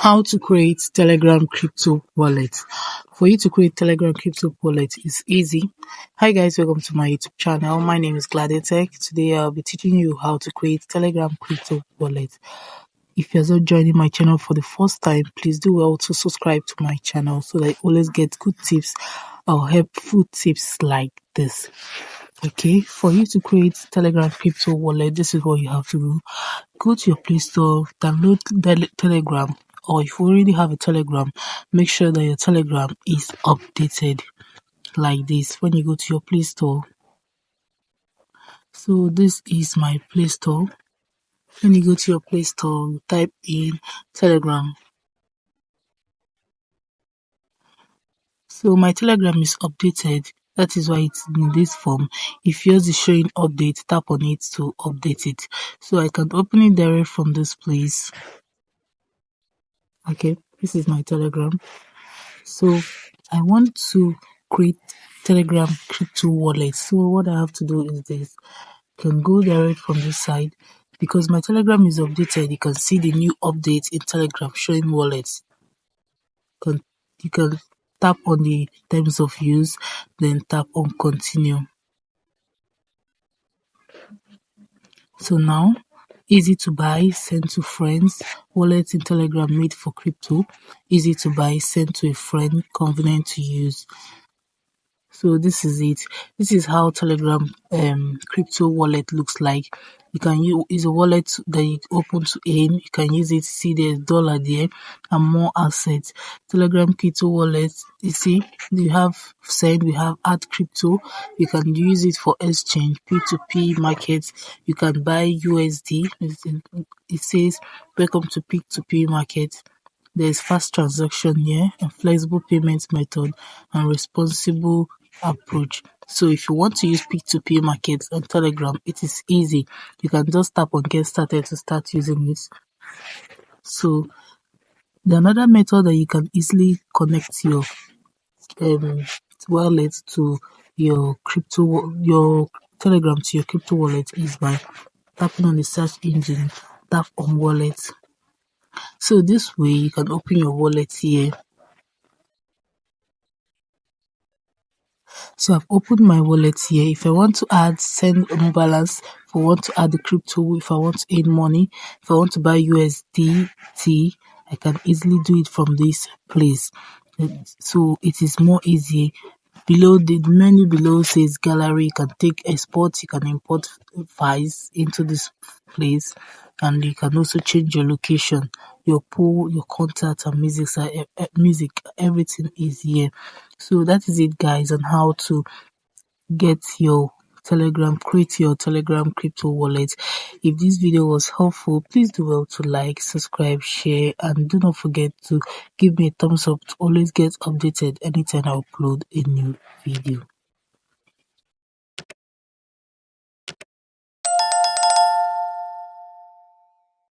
How to create Telegram crypto wallet. For you to create Telegram crypto wallet is easy. Hi guys, welcome to my YouTube channel. My name is Gladetech. Today I'll be teaching you how to create Telegram crypto wallet. If you're just joining my channel for the first time, please do well to subscribe to my channel so that I always get good tips or helpful tips like this. Okay, for you to create Telegram crypto wallet, this is what you have to do. Go to your Play Store, download Telegram, or if you already have a Telegram, make sure that your Telegram is updated like this when you go to your Play Store. So this is my Play Store. When you go to your Play Store, type in Telegram. So my Telegram is updated. That is why it's in this form. If yours is showing update, tap on it to update it. So I can open it direct from this place. Okay, this is my Telegram. So I want to create Telegram crypto wallet. So what I have to do is this. I can go direct from this side. Because my Telegram is updated, you can see the new update in Telegram showing wallets. You can tap on the terms of use, then tap on continue. So now, easy to buy, send to friends, wallet in Telegram made for crypto, easy to buy, send to a friend, convenient to use. So this is it. This is how Telegram crypto wallet looks like. You can use a wallet that you open to earn. You can use it, see there's dollar there and more assets. Telegram crypto wallet, you see, you have send, we have add crypto. You can use it for exchange, P2P markets. You can buy USD. It says welcome to P2P market. There's fast transaction here and flexible payment method and responsible approach. So if you want to use P2P markets on Telegram, it is easy. You can just tap on get started to start using it. So the another method that you can easily connect your wallet to your Telegram to your crypto wallet is by tapping on the search engine, tap on wallet. So this way you can open your wallet here. So I've opened my wallet here. If I want to send no balance, if I want to add the crypto, if I want to earn money, if I want to buy USDT, I can easily do it from this place. So it is more easy. Below the menu below says gallery. You can take export, you can import files into this place, and you can also change your location, your pool, your contact, and music. Everything is here. So that is it, guys, on how to get your create your Telegram crypto wallet. If this video was helpful, please do well to like, subscribe, share, and do not forget to give me a thumbs up to always get updated anytime I upload a new video.